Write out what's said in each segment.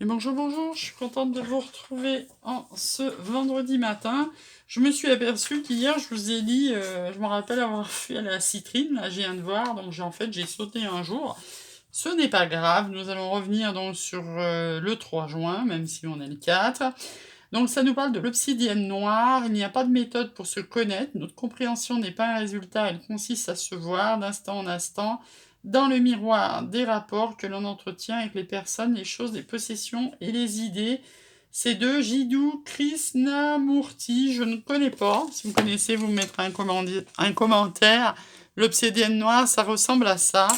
Et bonjour, bonjour, je suis contente de vous retrouver en ce vendredi matin. Je me suis aperçue qu'hier, je vous ai dit, je me rappelle avoir fait la citrine, là, je viens de voir, donc j'ai sauté un jour. Ce n'est pas grave, nous allons revenir donc sur le 3 juin, même si on est le 4. Donc ça nous parle de l'obsidienne noire, il n'y a pas de méthode pour se connaître, notre compréhension n'est pas un résultat, elle consiste à se voir d'instant en instant dans le miroir des rapports que l'on entretient avec les personnes, les choses, les possessions et les idées. C'est de Jiddu Krishnamurti, je ne connais pas, si vous connaissez vous me mettrez un commentaire. L'obsidienne noire, ça ressemble à ça.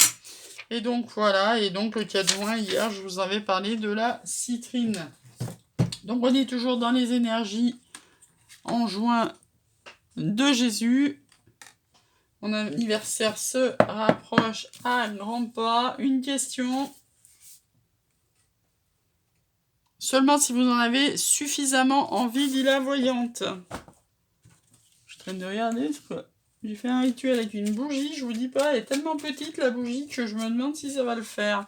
Et donc voilà, et donc le 4 juin, hier, je vous avais parlé de la citrine. Donc on est toujours dans les énergies en juin de Jésus. Mon anniversaire se rapproche à grands pas. Une question. Seulement si vous en avez suffisamment envie, dit la voyante. Je traîne de regarder ce que j'ai fait un rituel avec une bougie. Je vous dis pas, elle est tellement petite la bougie que je me demande si ça va le faire.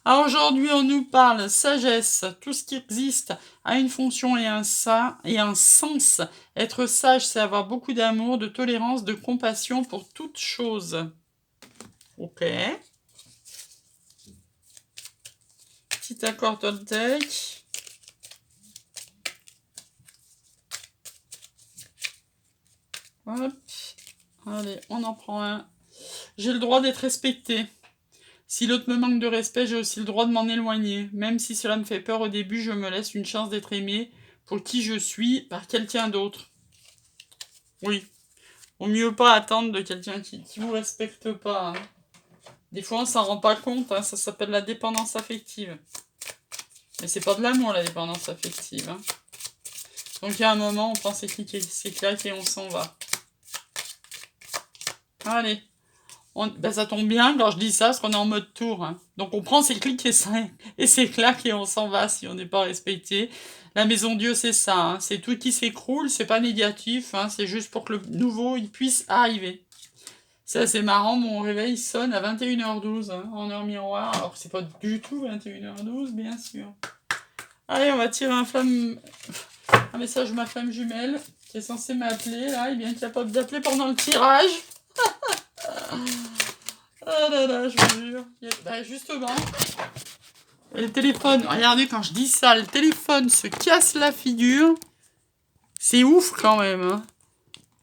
Alors aujourd'hui, on nous parle sagesse. Tout ce qui existe a une fonction et un sens. Être sage, c'est avoir beaucoup d'amour, de tolérance, de compassion pour toute chose. Ok. Petit accord Toltec. Hop. Allez, on en prend un. J'ai le droit d'être respecté. Si l'autre me manque de respect, j'ai aussi le droit de m'en éloigner. Même si cela me fait peur au début, je me laisse une chance d'être aimé pour qui je suis par quelqu'un d'autre. Oui. Vaut mieux pas attendre de quelqu'un qui vous respecte pas. Hein. Des fois, on s'en rend pas compte. Hein. Ça s'appelle la dépendance affective. Mais c'est pas de l'amour, la dépendance affective. Hein. Donc, il y a un moment, on prend ses clics et ses claques et on s'en va. Allez. Ça tombe bien quand je dis ça, parce qu'on est en mode tour. Hein. Donc on prend ses clics et ses claques et on s'en va si on n'est pas respecté. La maison Dieu, c'est ça. Hein. C'est tout qui s'écroule, c'est pas négatif. Hein. C'est juste pour que le nouveau il puisse arriver. C'est assez marrant, mon réveil sonne à 21h12 hein, en heure miroir, alors que c'est pas du tout 21h12, bien sûr. Allez, on va tirer un message de ma femme jumelle qui est censée m'appeler. Là, il est bien capable d'appeler pendant le tirage. Ah là là, je vous jure. Bah justement, le téléphone, regardez quand je dis ça, le téléphone se casse la figure. C'est ouf quand même. Hein.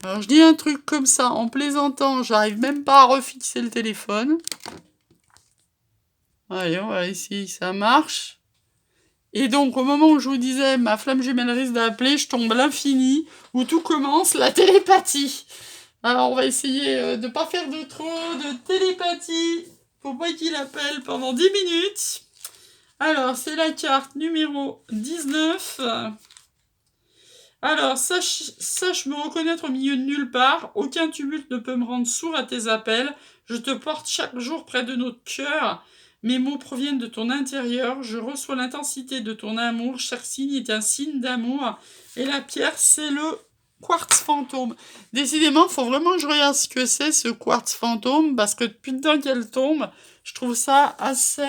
Alors je dis un truc comme ça en plaisantant, j'arrive même pas à refixer le téléphone. Allez, on va essayer si ça marche. Et donc au moment où je vous disais ma flamme jumelle risque d'appeler, je tombe à l'infini, où tout commence, la télépathie. Alors on va essayer de pas faire de trop de télépathie. Faut pas qu'il appelle pendant 10 minutes. Alors c'est la carte numéro 19. Alors sache me reconnaître au milieu de nulle part. Aucun tumulte ne peut me rendre sourd à tes appels. Je te porte chaque jour près de notre cœur. Mes mots proviennent de ton intérieur. Je reçois l'intensité de ton amour. Chaque signe est un signe d'amour. Et la pierre, c'est le quartz fantôme. Décidément, il faut vraiment que je regarde ce que c'est ce quartz fantôme, parce que depuis le temps qu'elle tombe, je trouve ça assez...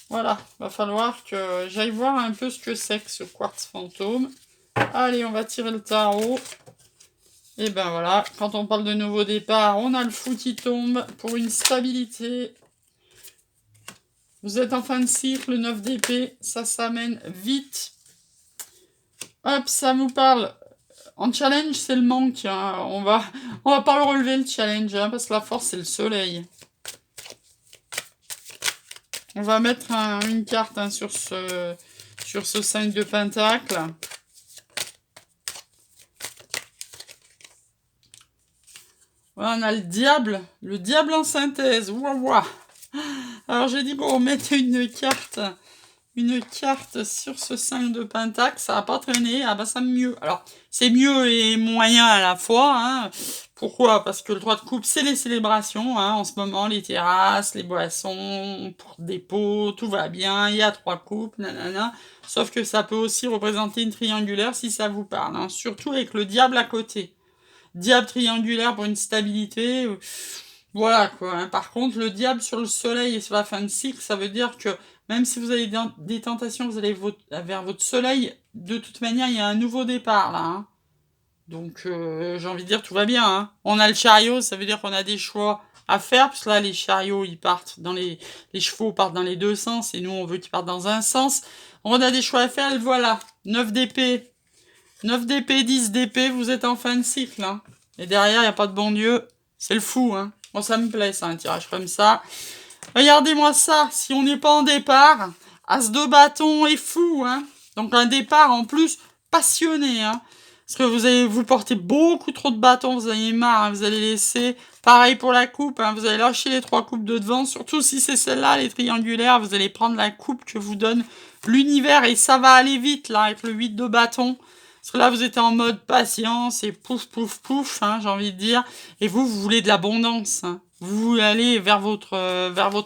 Voilà, va falloir que j'aille voir un peu ce que c'est que ce quartz fantôme. Allez, on va tirer le tarot. Et ben voilà, quand on parle de nouveau départ, on a le fou qui tombe pour une stabilité. Vous êtes en fin de cycle, 9 d'épée, ça s'amène vite. Hop, ça vous parle. En challenge, c'est le manque. Hein. On va pas le relever, le challenge, hein, parce que la force, c'est le soleil. On va mettre une carte hein, sur ce 5 de pentacle. Voilà, on a le diable en synthèse. Ouah. Alors j'ai dit qu'on mettait une carte sur ce 5 de pentacle, ça va pas traîner, ah bah ça mieux. Alors c'est mieux et moyen à la fois. Hein. Pourquoi? Parce que le 3 de coupe, c'est les célébrations. Hein. En ce moment, les terrasses, les boissons, pour dépôt, tout va bien. Il y a 3 coupes, nanana. Sauf que ça peut aussi représenter une triangulaire si ça vous parle. Hein. Surtout avec le diable à côté. Diable triangulaire pour une stabilité. Voilà quoi. Hein. Par contre, le diable sur le soleil et sur la fin de cycle, ça veut dire que Même si vous avez des tentations, vous allez vers votre soleil. De toute manière, il y a un nouveau départ là, hein. Donc, j'ai envie de dire, tout va bien, hein. On a le chariot, ça veut dire qu'on a des choix à faire, parce que là, les chariots, ils partent dans les chevaux partent dans les deux sens, et nous, on veut qu'ils partent dans un sens. On a des choix à faire, et voilà. 9 d'épée. 9 d'épée, 10 d'épée, vous êtes en fin de cycle, hein. Et derrière, il n'y a pas de bon Dieu. C'est le fou, hein. Bon, ça me plaît, ça, un tirage comme ça. Regardez-moi ça, si on n'est pas en départ, As de bâton est fou, hein. Donc un départ en plus passionné, hein. Parce que vous portez beaucoup trop de bâtons, vous en avez marre, hein, vous allez laisser. Pareil pour la coupe, hein, vous allez lâcher les 3 coupes de devant, surtout si c'est celle-là, les triangulaires, vous allez prendre la coupe que vous donne l'univers et ça va aller vite là avec le 8 de bâton. Parce que là, vous êtes en mode patience et pouf, pouf, pouf, hein, j'ai envie de dire. Et vous voulez de l'abondance, hein. Vous voulez aller vers votre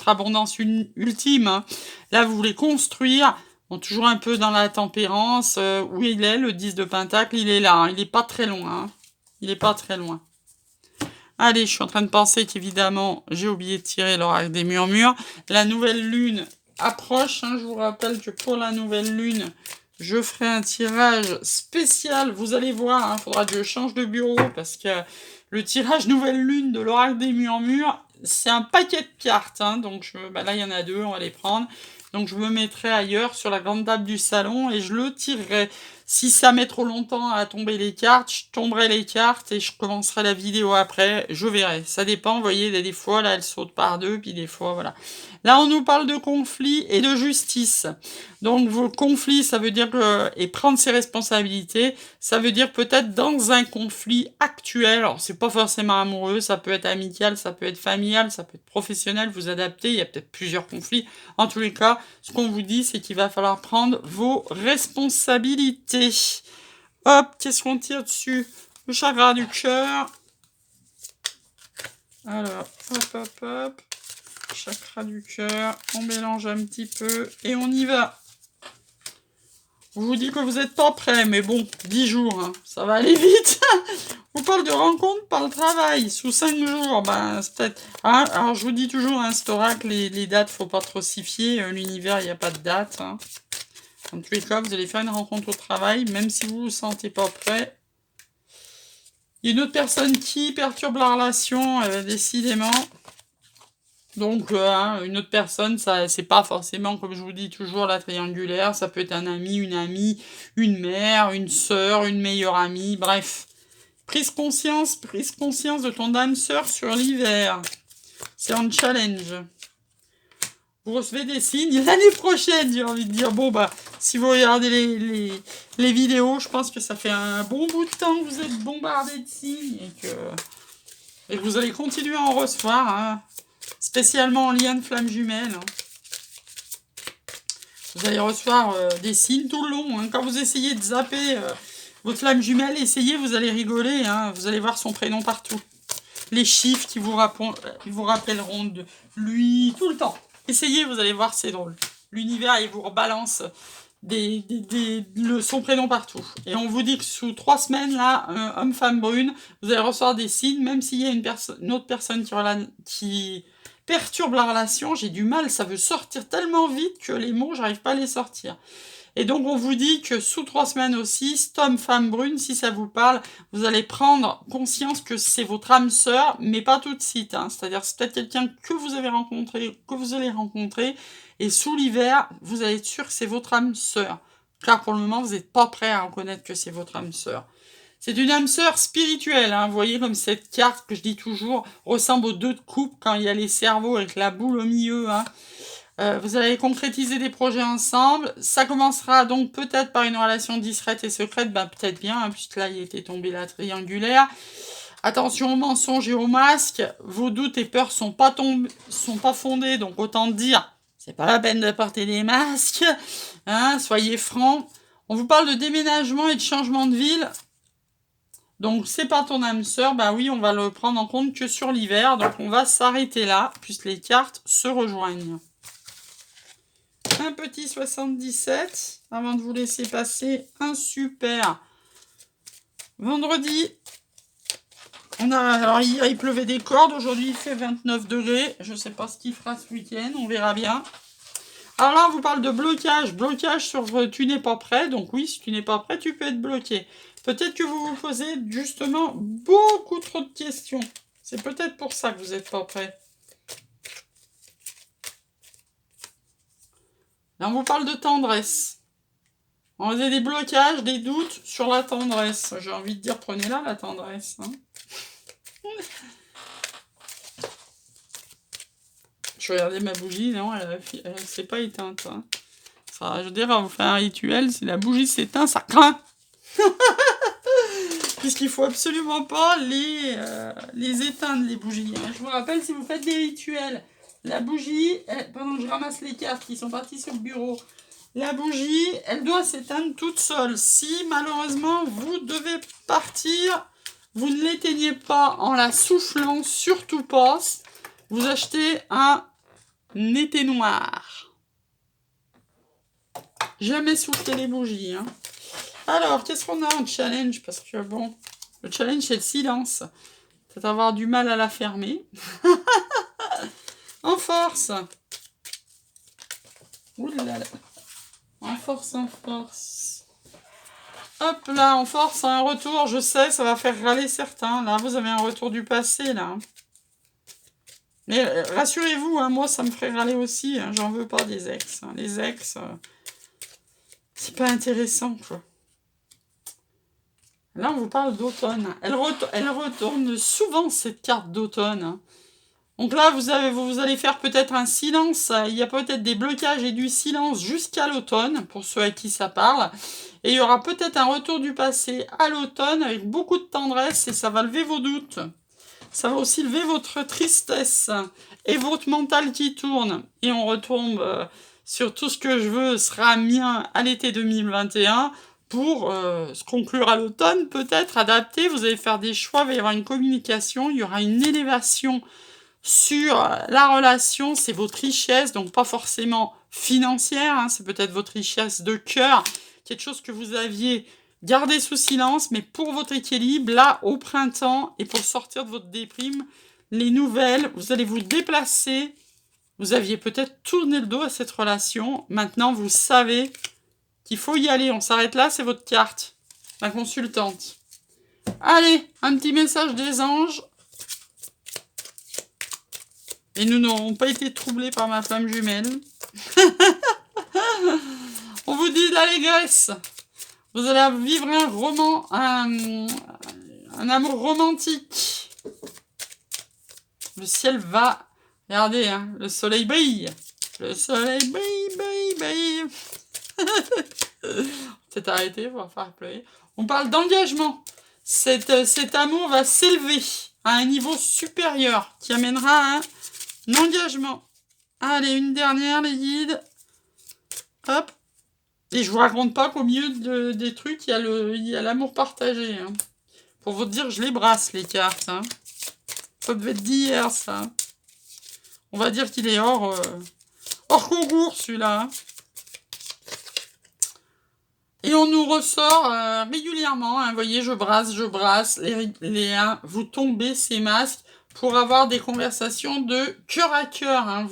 abondance ultime, hein. Là, vous voulez construire. Bon, toujours un peu dans la tempérance. Où il est, le 10 de Pentacle? Il est là, hein. Il n'est pas très loin, hein. Il n'est pas très loin. Allez, je suis en train de penser qu'évidemment, j'ai oublié de tirer l'oracle des murmures. La nouvelle lune approche, hein. Je vous rappelle que pour la nouvelle lune, je ferai un tirage spécial. Vous allez voir, hein, faudra que je change de bureau parce que le tirage nouvelle lune de l'oracle des murmures, c'est un paquet de cartes, hein. Donc là, il y en a 2, on va les prendre. Donc je me mettrai ailleurs sur la grande table du salon et je le tirerai. Si ça met trop longtemps à tomber les cartes, je tomberai les cartes et je commencerai la vidéo après. Je verrai. Ça dépend, vous voyez, des fois, là, elle saute par deux, puis des fois, voilà. Là, on nous parle de conflit et de justice. Donc, vos conflits, ça veut dire et prendre ses responsabilités, ça veut dire peut-être dans un conflit actuel. Alors, c'est pas forcément amoureux, ça peut être amical, ça peut être familial, ça peut être professionnel, vous adaptez, il y a peut-être plusieurs conflits. En tous les cas, ce qu'on vous dit, c'est qu'il va falloir prendre vos responsabilités. Hop, qu'est-ce qu'on tire dessus? Le chakra du cœur. Alors, hop, hop, hop. Chakra du cœur. On mélange un petit peu et on y va. On vous dit que vous n'êtes pas prêts, mais bon, 10 jours, hein, ça va aller vite. On parle de rencontre par le travail, sous 5 jours, ben, c'est peut-être... Hein, alors, je vous dis toujours, hein, cet oracle, les dates, faut pas trop s'y fier. L'univers, il n'y a pas de date, hein. En tous les cas, vous allez faire une rencontre au travail, même si vous ne vous sentez pas prêt. Il y a une autre personne qui perturbe la relation, décidément. Donc, une autre personne, ça, c'est pas forcément, comme je vous dis toujours, la triangulaire. Ça peut être un ami, une mère, une sœur, une meilleure amie, bref. Prise conscience de ton âme sœur sur l'hiver. C'est un challenge. Vous recevez des signes l'année prochaine, j'ai envie de dire. Bon, bah, si vous regardez les vidéos, je pense que ça fait un bon bout de temps que vous êtes bombardés de signes et que vous allez continuer à en recevoir, hein, spécialement en lien de flamme jumelle. Hein. Vous allez recevoir des signes tout le long. Hein. Quand vous essayez de zapper votre flamme jumelle, essayez, vous allez rigoler. Hein. Vous allez voir son prénom partout. Les chiffres qui vous rappelleront de lui tout le temps. Essayez, vous allez voir, c'est drôle. L'univers, il vous rebalance son prénom partout. Et on vous dit que sous 3 semaines, là, homme, femme, brune, vous allez recevoir des signes, même s'il y a une autre personne qui perturbe la relation, j'ai du mal, ça veut sortir tellement vite que les mots, j'arrive pas à les sortir. Et donc, on vous dit que sous 3 semaines aussi, homme, femme, brune, si ça vous parle, vous allez prendre conscience que c'est votre âme sœur, mais pas tout de suite. Hein. C'est-à-dire, c'est peut-être quelqu'un que vous avez rencontré, que vous allez rencontrer, et sous l'hiver, vous allez être sûr que c'est votre âme sœur. Car pour le moment, vous n'êtes pas prêt à reconnaître que c'est votre âme sœur. C'est une âme sœur spirituelle, hein. Vous voyez comme cette carte que je dis toujours ressemble aux 2 de coupe quand il y a les cerveaux avec la boule au milieu, hein. Vous allez concrétiser des projets ensemble. Ça commencera donc peut-être par une relation discrète et secrète. Ben, peut-être bien, hein, puisque là, il était tombé la triangulaire. Attention aux mensonges et aux masques. Vos doutes et peurs sont pas fondés. Donc, autant dire, c'est pas la peine de porter des masques. Hein, soyez francs. On vous parle de déménagement et de changement de ville. Donc, c'est pas ton âme sœur. Ben oui, on va le prendre en compte que sur l'hiver. Donc, on va s'arrêter là, puisque les cartes se rejoignent. Un petit 77, avant de vous laisser passer un super vendredi. Alors hier il pleuvait des cordes, aujourd'hui il fait 29 degrés. Je ne sais pas ce qu'il fera ce week-end, on verra bien. Alors là, on vous parle de blocage. Blocage sur tu n'es pas prêt. Donc oui, si tu n'es pas prêt, tu peux être bloqué. Peut-être que vous vous posez justement beaucoup trop de questions. C'est peut-être pour ça que vous n'êtes pas prêt. Là, on vous parle de tendresse. On a des blocages, des doutes sur la tendresse. J'ai envie de dire, prenez-la, la tendresse. Hein. Je regardais ma bougie, non, elle s'est pas éteinte. Hein. Ça, je veux dire, on va faire un rituel, si la bougie s'éteint, ça craint. Puisqu'il faut absolument pas les éteindre, les bougies. Hein. Je vous rappelle, si vous faites des rituels, la bougie, pendant que je ramasse les cartes qui sont parties sur le bureau, la bougie, elle doit s'éteindre toute seule. Si malheureusement vous devez partir, vous ne l'éteignez pas en la soufflant, surtout pas. Vous achetez un éteignoir. Jamais souffler les bougies. Hein. Alors, qu'est-ce qu'on a en challenge? Parce que bon, le challenge c'est le silence. Peut-être avoir du mal à la fermer. En force. Ouh là là. En force, en force. Hop là, en force, un retour. Je sais, ça va faire râler certains. Là, vous avez un retour du passé, là. Mais rassurez-vous, hein, moi, ça me ferait râler aussi. Hein, j'en veux pas des ex. Hein. Les ex, c'est pas intéressant, quoi. Là, on vous parle d'automne. Elle retourne souvent, cette carte d'automne. Hein. Donc là, vous allez faire peut-être un silence. Il y a peut-être des blocages et du silence jusqu'à l'automne, pour ceux à qui ça parle. Et il y aura peut-être un retour du passé à l'automne avec beaucoup de tendresse et ça va lever vos doutes. Ça va aussi lever votre tristesse et votre mental qui tourne. Et on retombe sur tout ce que je veux sera mien à l'été 2021 pour se conclure à l'automne, peut-être adapter. Vous allez faire des choix, il va y avoir une communication, il y aura une élévation sur la relation, c'est votre richesse, donc pas forcément financière, hein, c'est peut-être votre richesse de cœur, quelque chose que vous aviez gardé sous silence, mais pour votre équilibre, là, au printemps, et pour sortir de votre déprime, les nouvelles, vous allez vous déplacer, vous aviez peut-être tourné le dos à cette relation, maintenant vous savez qu'il faut y aller, on s'arrête là, c'est votre carte, la consultante. Allez, un petit message des anges. Et nous n'aurons pas été troublés par ma flamme jumelle. On vous dit de l'allégresse. Vous allez vivre un roman, un amour romantique. Le ciel va... Regardez, hein, le soleil brille. Le soleil brille, brille, brille. C'est arrêté, on va faire pleurer. On parle d'engagement. Cet amour va s'élever à un niveau supérieur qui amènera un engagement. Allez, une dernière, les guides. Hop. Et je vous raconte pas qu'au milieu des trucs, il y a l'amour partagé. Hein. Pour vous dire, je les brasse, les cartes. Hein. Ça devait être d'hier, ça. On va dire qu'il est hors concours, celui-là. Hein. Et on nous ressort régulièrement. Hein. Vous voyez, je brasse. Vous tombez ces masques pour avoir des conversations de cœur à cœur. Hein.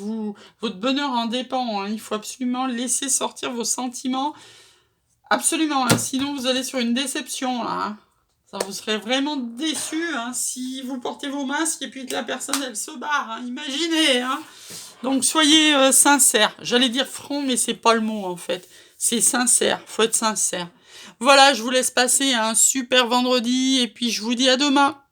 Votre bonheur en dépend. Hein. Il faut absolument laisser sortir vos sentiments. Absolument. Hein. Sinon, vous allez sur une déception. Là, hein. Ça vous serez vraiment déçu hein, si vous portez vos masques et puis que la personne, elle se barre. Hein. Imaginez. Hein. Donc, soyez sincères. J'allais dire franc, mais c'est pas le mot, en fait. C'est sincère. Faut être sincère. Voilà, je vous laisse passer un super vendredi et puis je vous dis à demain.